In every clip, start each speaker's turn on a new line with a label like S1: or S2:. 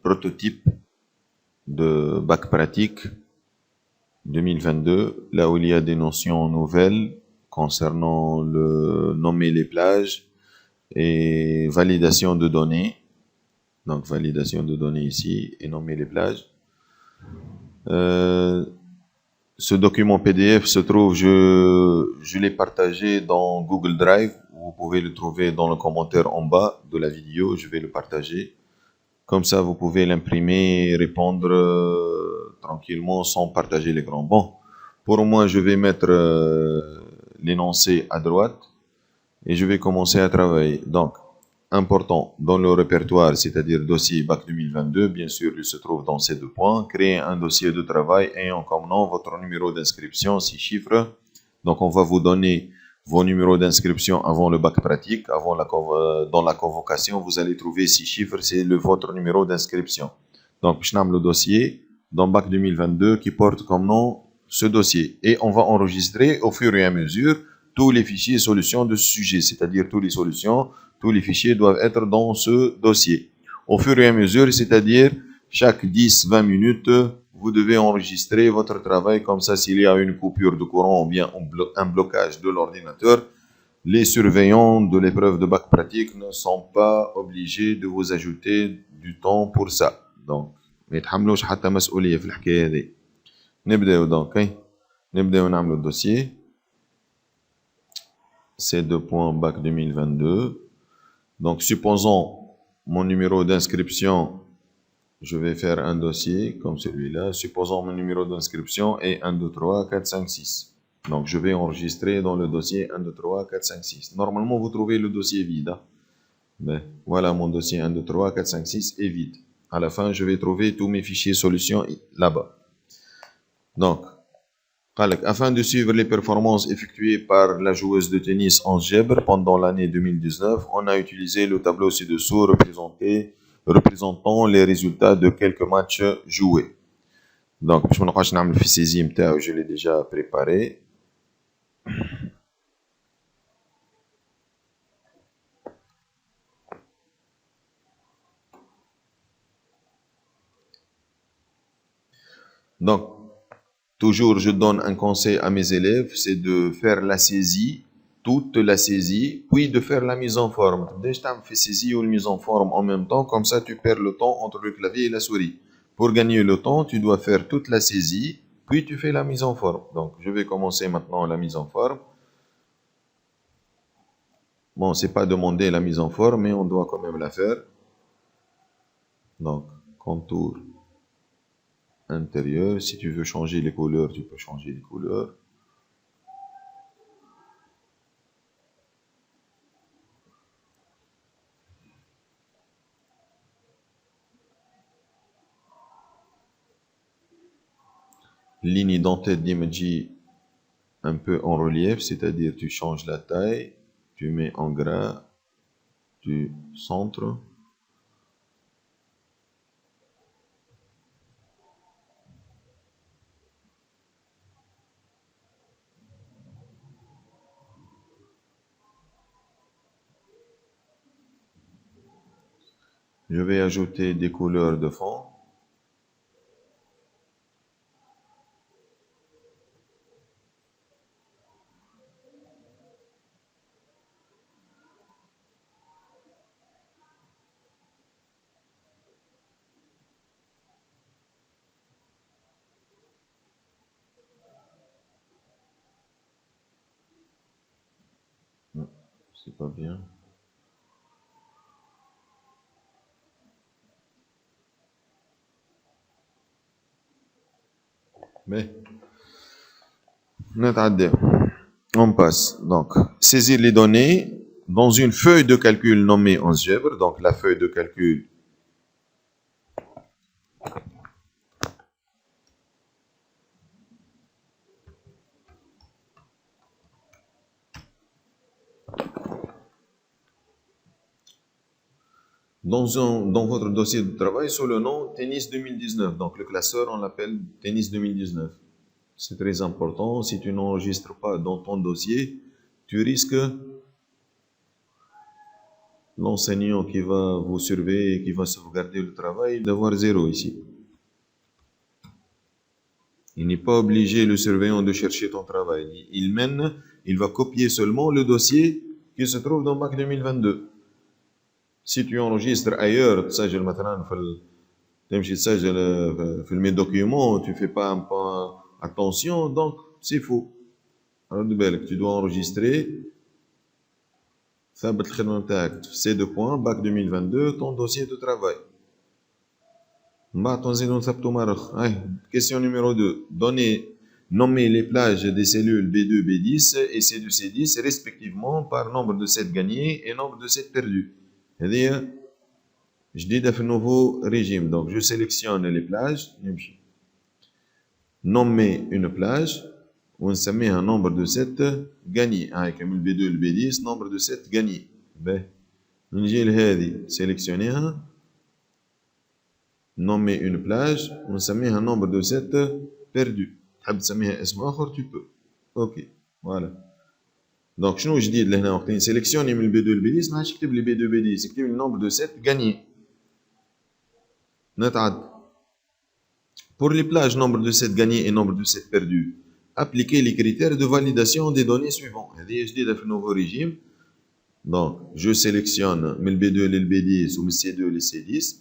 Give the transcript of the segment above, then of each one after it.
S1: Prototype de bac pratique 2022, là où il y a des notions nouvelles concernant le nommer les plages et validation de données. Donc validation de données ici et nommer les plages. Ce document PDF se trouve, je l'ai partagé dans Google Drive. Vous pouvez le trouver dans le commentaire en bas de la vidéo. Je vais le partager. Comme ça, vous pouvez l'imprimer et répondre tranquillement sans partager l'écran. Bon, pour moi, je vais mettre l'énoncé à droite et je vais commencer à travailler. Donc, important, dans le répertoire, c'est-à-dire dossier BAC 2022, bien sûr, il se trouve dans ces deux points. Créer un dossier de travail ayant comme nom votre numéro d'inscription, 6 chiffres. Donc, on va vous donner vos numéros d'inscription avant le bac pratique, dans la convocation, vous allez trouver 6 chiffres, c'est votre numéro d'inscription. Donc, je nomme le dossier dans bac 2022 qui porte comme nom ce dossier. Et on va enregistrer au fur et à mesure tous les fichiers solutions de ce sujet, c'est-à-dire toutes les solutions, tous les fichiers doivent être dans ce dossier. Au fur et à mesure, c'est-à-dire chaque 10-20 minutes, vous devez enregistrer votre travail. Comme ça, s'il y a une coupure de courant ou bien un blocage de l'ordinateur, les surveillants de l'épreuve de bac pratique ne sont pas obligés de vous ajouter du temps pour ça. Donc, ما يتحملوش حتى مسؤولية في الحكاية هذه. نبداو دونك نبداو نعملوا الدوسيي. C'est 2 points bac 2022. Donc, supposons mon numéro d'inscription, je vais faire un dossier comme celui-là. Supposons mon numéro d'inscription est 1, 2, 3, 4, 5, 6. Donc, je vais enregistrer dans le dossier 1, 2, 3, 4, 5, 6. Normalement, vous trouvez le dossier vide. Hein? Mais voilà, mon dossier 1, 2, 3, 4, 5, 6 est vide. À la fin, je vais trouver tous mes fichiers solutions là-bas. Donc, afin de suivre les performances effectuées par la joueuse de tennis en Gèbre pendant l'année 2019, on a utilisé le tableau ci-dessous représentant les résultats de quelques matchs joués. Donc, je l'ai déjà préparé. Donc, toujours, je donne un conseil à mes élèves, c'est de faire la saisie, toute la saisie, puis de faire la mise en forme. Déjà, tu fais saisie ou mise en forme en même temps, comme ça tu perds le temps entre le clavier et la souris. Pour gagner le temps, tu dois faire toute la saisie, puis tu fais la mise en forme. Donc, je vais commencer maintenant la mise en forme. Bon, c'est pas demander la mise en forme, mais on doit quand même la faire. Donc, contour intérieur. Si tu veux changer les couleurs, tu peux changer les couleurs. Ligne dentelle d'Imagy un peu en relief, c'est-à-dire tu changes la taille, tu mets en gras, tu centres. Je vais ajouter des couleurs de fond. C'est pas bien. Mais, on passe. Donc, saisir les données dans une feuille de calcul nommée Algèbre. Donc, la feuille de calcul. Dans votre dossier de travail sous le nom Tennis 2019. Donc, le classeur, on l'appelle Tennis 2019. C'est très important. Si tu n'enregistres pas dans ton dossier, tu risques l'enseignant qui va vous surveiller, qui va sauvegarder le travail, d'avoir 0 ici. Il n'est pas obligé, le surveillant, de chercher ton travail. Il va copier seulement le dossier qui se trouve dans Bac 2022. Si tu enregistres ailleurs, تسجل مثلا تمشي تسجل في mes documents, tu fais pas un peu attention, donc c'est faux. Alors tu dois enregistrer ثابت الخدمة نتاعك في C2 Bac 2022 ton dossier de travail. Question numéro 2. Nommer les plages des cellules B2, B10 et C2, C10 respectivement par nombre de sets gagnés et nombre de sets perdus. C'est-à-dire, je dis dans le nouveau régime. Donc, je sélectionne les plages. Nommer une plage. On se met un nombre de sets gagnés. Comme le B2 et le B10, nombre de sets gagnés. On sélectionner nommer une plage, on met un nombre de sets perdus. Tu peux. Ok, voilà. Donc, je dis que sélectionne le B2 et le B10, je le B2 B10, c'est le nombre de sets gagnés. Pour les plages, nombre de sets gagnés et nombre de sets perdus, appliquez les critères de validation des données suivants. Je dis dans le nouveau régime. Donc, je sélectionne le B2 et le B10 ou le C2 et le C10.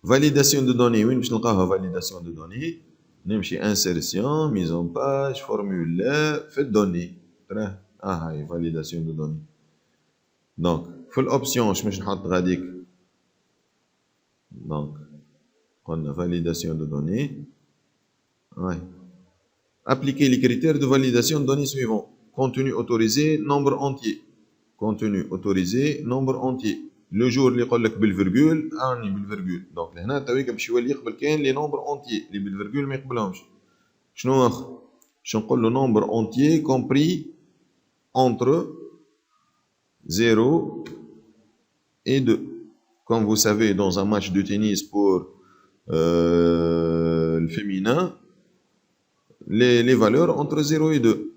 S1: Validation de données, oui, je vais validation de données. Insertion, mise en page, formulaire, fait données. Validation de données. Donc, full option, je vais mettre donc, on a validation de données. Appliquer les critères de validation de données suivants. Contenu autorisé, nombre entier. Contenu autorisé, nombre entier. Le jour اللي يقول لك بالفيرجول اني بالفيرجول دونك لهنا تويك باش يولي يقبل كاين لي نومبر اونتيي اللي بالفيرجول ما يقبلهمش شنو اخر باش نقول له نومبر اونتيي كومبري entre 0 et 2 comme vous savez dans un match de tennis pour le féminin les valeurs entre 0 et 2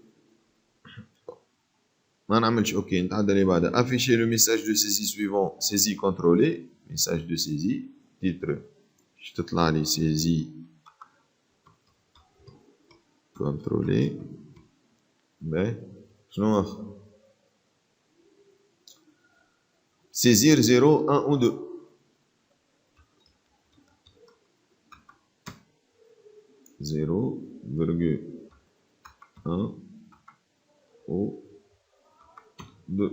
S1: ما نعملش اوكي نتعدى اللي بعدها afficher le message de saisie suivant saisie contrôlée message de saisie titre باش تطلع لي saisie contrôlée شنو اخر saisir 0 1 ou 2 0,1 ou 2.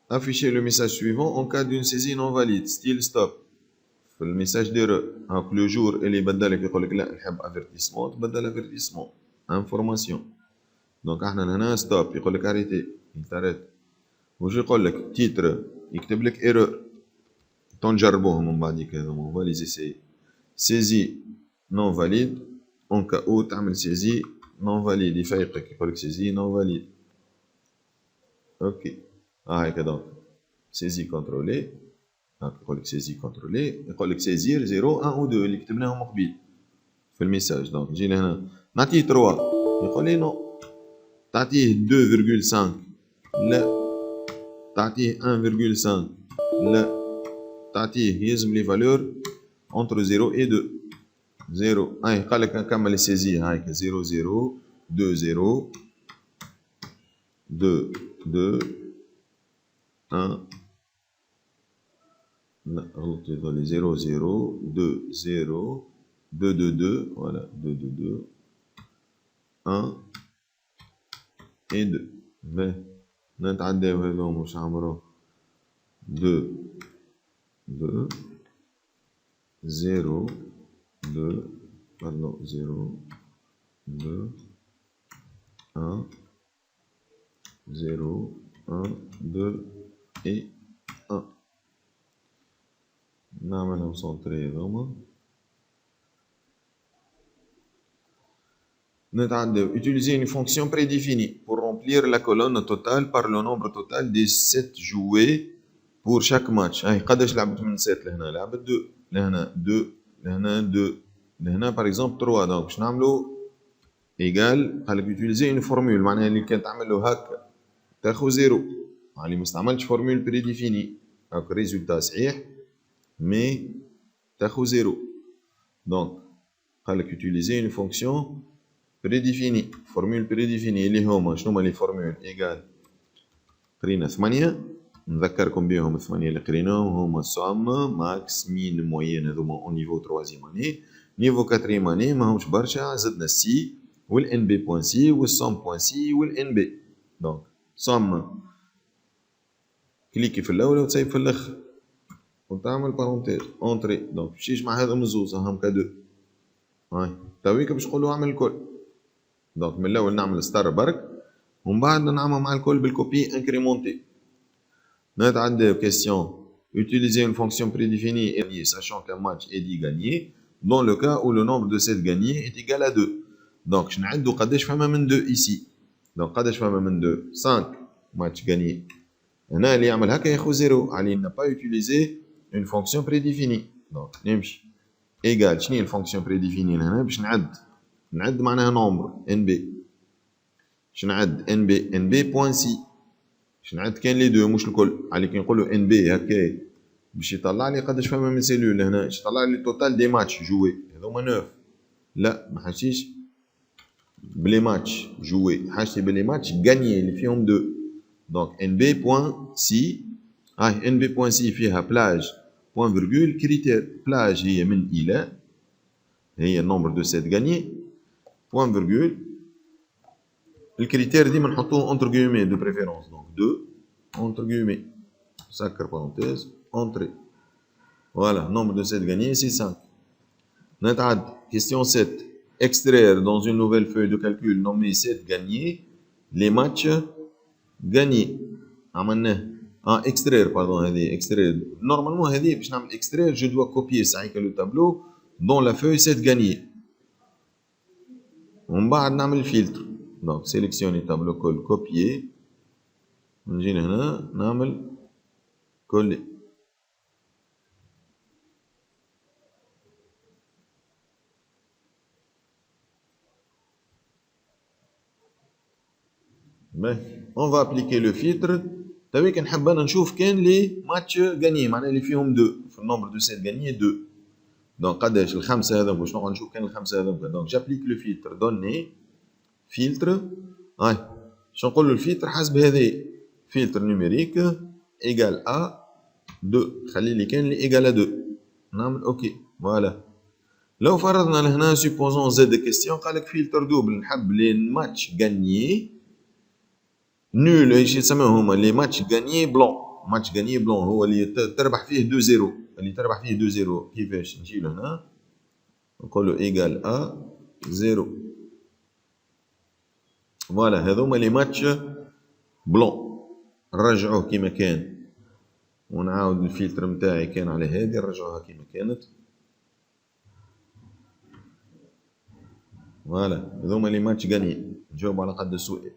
S1: Afficher le message suivant en cas d'une saisie non valide. Style stop. Le message d'erreur. Donc le jour, il est بدل يقول لك لا نحب avertissement تبدل avertissement. Information. Donc احنا هنا stop يقول لك arrêter. يتعرض. وش يقول لك titre يكتب لك erreur. تنجربوهم من بعد كذا on va les essayer. Saisie non valide en cas où تعمل saisie non valide يفيقك يقول لك saisie non valide. اوكي هيك دونك saisie contrôlée يقول لك saisie contrôlée يقول لك saisir 0 1 ou 2 اللي كتبناهم قبيل في الميساج. دونك نجي لهنا نعطيه 3 يقول لي نو تعطيه 2,5 لا تعطيه 1,5 لا تعطيه يلزم لي فالور entre 0 et 2 0 قال لك نكمل السيزي هايك 0 0 2 0 2 2 1 لا غلط désolé 0 0 2 0 2 2 2 voilà 2 2 2 1 et 2 نتعداو هذوما واش عمرو 2 2 0 2 pardon 0 2 1 0 1 2 et 1 نعملهم سونطري هذوما نتعداو utiliser une fonction prédéfinie pour remplir la colonne totale par le nombre total des sets joués pour chaque match. قداش لعبت من سيت لهنا لعبت 2 لهنا 2 لهنا 2 لهنا par exemple 3 donc باش نعملو égal قالك utiliser une formule معناها اللي كان تعمل له هكا تاخذ زيرو، يعني ما استعملتش فورمول بريديفيني، هاك الريزولتا صحيح مي تاخذ زيرو. دونك قال لك utiliser une fonction prédéfinie، فورمول بريديفيني اللي هما شنو هما لي فورمول ايغال. قرينا 8 نذكركم بهم، 8 اللي قريناهم هما سوم ماكس مين موين، هذوما اون نيفو 3 اني. نيفو 4 اني ماهمش برشا، زدنا السي والان بي بوان سي والسوم بوان سي والان بي. دونك سوم كليكي في الاول وتسيب في الاخر وتعمل بارونتيز اونتري. دونك باش يجمع هذوما الزوز راهم كادو. هاي تويك باش نقولوا اعمل الكل. دونك من الاول نعمل ستار برك ومن بعد نعمل مع الكل بالكوبي انكريمونتي. نتعدى question utiliser une fonction prédéfinie et sachant qu'un match est dit gagné dans le cas où le nombre de sets gagnés est égal à 2. Donc je n'ai قداش فما من 2 ici. Donc قداش فما من 2 5 match gagné. هنا اللي يعمل هكا ياخذ 0 عليه n'a pas utilisé une fonction prédéfinie. Donc نمشي égal شنو هي الفونكسيون بريديفيني هنا باش نعد معناها نومبر ان بي. باش نعد ان بي بوان سي، باش نعد كان لي دو مش الكل. علي كي نقولوا ان بي هكا باش يطلع لي قداش فما من سيلول هنا، باش يطلع لي توتال دي ماتش جوي هذوما 9. لا ما حاجتيش بلي ماتش جوي، حاجتي بلي ماتش غانيي اللي فيهم 2. دونك ان بي بوان سي، هاي ان بي بوان سي فيها بلاج بوان فيرغول كريتير. بلاج هي من الى، هي النومبر دو سيت غانيي، بوان فيرغول الكريتير ديما نحطوه اونتر غيومي دو بريفيرونس. دونك 2 اونتر غيومي سكر بارونتيز اونتري. Voilà, nombre de sets gagnés, c'est 5. نتعد question 7. Extraire dans une nouvelle feuille de calcul nommée 7 gagnés les matchs gagnés. عملناه extraire pardon هذه extraire. Normalement هذه باش نعمل extraire je dois copier صحيح le tableau dans la feuille 7 gagnés. ومن بعد نعمل filtre. Donc sélectionner tableau كل copier. نجي هنا نعمل coller. On va appliquer le filtre. تويك نحب انا نشوف كان لي ماتش غاني معناها اللي فيهم 2 في النومبر دو سيت غاني 2. دونك قداش الخمسه هذوك باش نقعد نشوف كان الخمسه هذوك. دونك جابليك لو فيلتر دوني فيلتر. هاي شنو نقول له الفيلتر حسب هذه فيلتر نيميريك ايغال ا 2، خلي لي كان لي ايغال ا 2 نعمل اوكي. فوالا لو فرضنا لهنا سوبوزون زاد كيستيون قال لك فيلتر دوبل، نحب لي ماتش غانيي نول ايش يسموه هما لي ماتش غانيي بلون. ماتش غانيي بلون هو اللي تربح فيه 2-0، اللي تربح فيه 2-0. كيفاش نجي لهنا نقول له ايغال ا 0. فوالا هذوما لي ماتش بلون. نرجعوه كيما كان ونعاود الفلتر نتاعي كان على هذه نرجعوها كيما كانت. فوالا هذوما لي ماتش غاني. نجاوب على قد السؤال.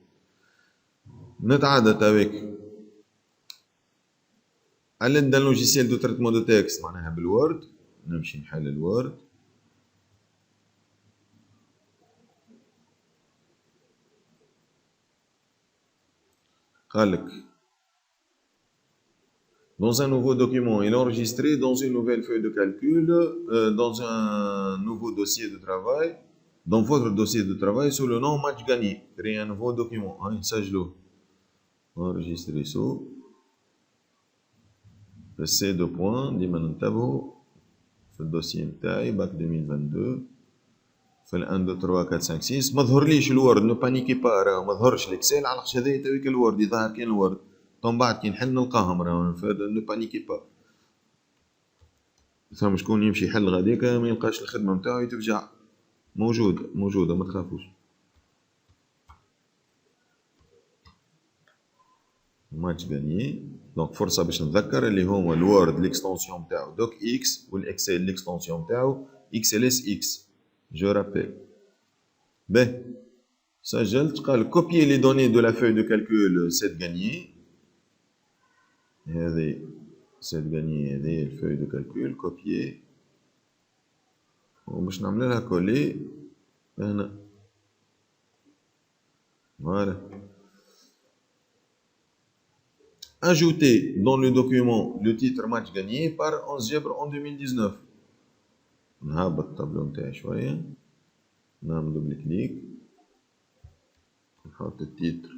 S1: نتعدى تاويك عندنا لوجيسيال دو تريتمون دو تكست معناها بالوورد. نمشي نحل الوورد. قال لك dans un nouveau document il est enregistré dans une nouvelle feuille de calcul dans un nouveau dossier de travail dans votre dossier de travail sous le nom match gagné. Créer un nouveau document. نسجلوه enregistrer sous C de point ديما ننتبهوا في الدوسي نتاعي باك 2022 في ال 1 2 3 4 5 6. ما ظهرليش الوورد، نو بانيكي با، راه ما ظهرش الاكسل على خاطر هذايا تويك الوورد يظهر كاين الوورد. من بعد كي نحل نلقاهم راهم نو بانيكي با. ثم شكون يمشي يحل غاديك ما يلقاش الخدمه نتاعو يتفجع. موجوده ما تخافوش. ماتش غاني. دونك فرصه باش نذكر اللي هما الوورد ليكستونسيون نتاعو دوك اكس والاكسل ليكستونسيون نتاعو اكس ال اس اكس. جو رابيل. باهي سجلت. قال copier les données de la feuille de calcul 7 gagné. هذه 7 gagné هذه الفeuille de calcul copier وباش نعمل لها coller هنا. فوالا Ajouter dans le document le titre match gagné par 11 Gebre en 2019. نهبط الطابلو نتاعي شوية، نعمل دوبل كليك، نحط التيتر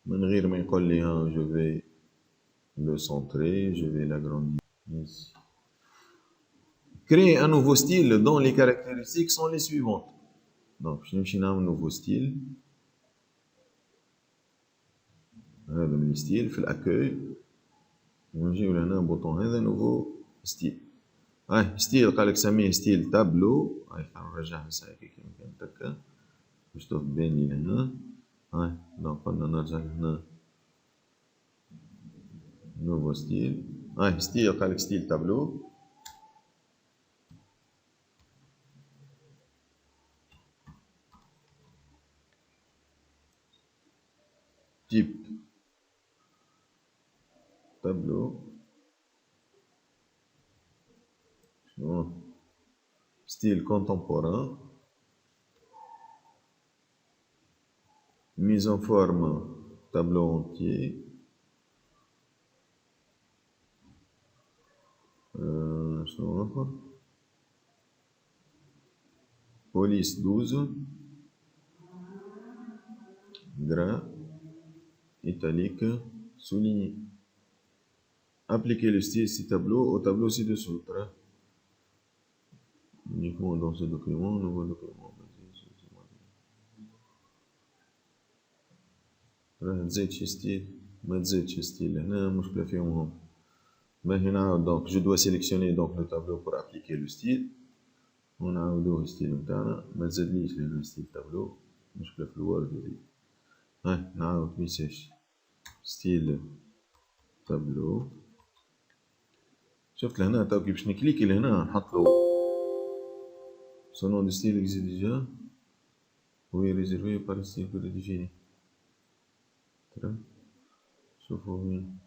S1: من غير ما يقول لي ها je vais le centrer, je vais l'agrandir ici. Créer un nouveau style dont les caractéristiques sont les suivantes. Donc je vais un nouveau style. هذا من ستيل في الاكوي، ونجيو لهنا بوطون هذا نوفو ستيل. هاي ستيل قالك سميه ستيل تابلو. هاي نرجعها هسه هيك كيما كانت هكا باش تبان لي لهنا. هاي دونك قلنا نرجع لهنا نوفو ستيل. هاي ستيل قالك ستيل تابلو. تيب تابلو. Style contemporain. Mise en forme tableau entier. Police 12. Gras. Italique. Souligné. Appliquer le style ci-tableau au tableau ci-dessous. Uniquement dans ce document, nouveau document. راه تزيد شي ستيل ما تزيدش ستيل هنا مشكلة فيهم هم. هنا دونك جو دوا سيليكسيوني دونك لو تابلو بور ابليكي لو ستيل، ونعاودوه ستيل نتاعنا ما تزادليش لهنا ستيل تابلو، مشكلة في الوورد هذي. هاي نعاود ميساج ستيل تابلو. شفت لهنا تو كي باش نكليكي لهنا نحطلو son nom de style existe déjà ou est réservé par le style prédéfini. شوفوا وين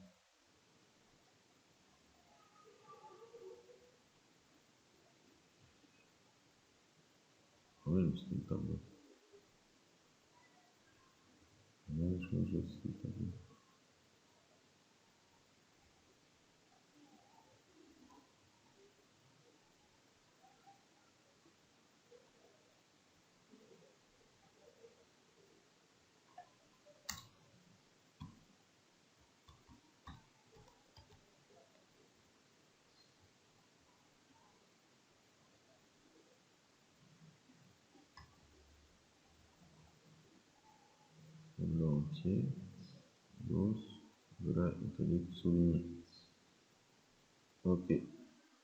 S1: وين ستيل تابلو؟ مش موجود ستيل تابلو. Entier, dos, gras, italique, souligné. Ok,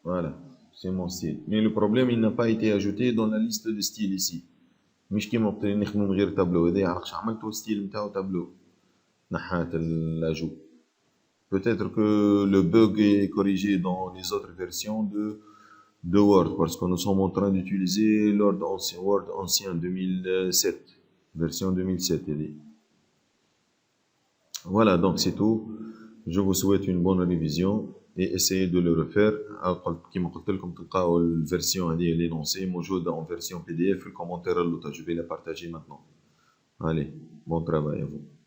S1: voilà, c'est mon style. Mais le problème, il n'a pas été ajouté dans la liste de styles ici. مش كيما وقت اللي نخدمو من غير تابلو هذايا علاش عملتو ستيل نتاعو تابلو نحات l'ajout. Peut-être que le bug est corrigé dans les autres versions de Word parce que nous sommes en train d'utiliser Word ancien 2007, version 2007. Voilà, donc c'est tout. Je vous souhaite une bonne révision et essayez de le refaire. كما قلت لكم تلقاو الفيرسيون هذه اللي لونسي موجودة en version PDF في الكومنتير اللوطة. Je vais la partager maintenant. Allez, bon travail à vous.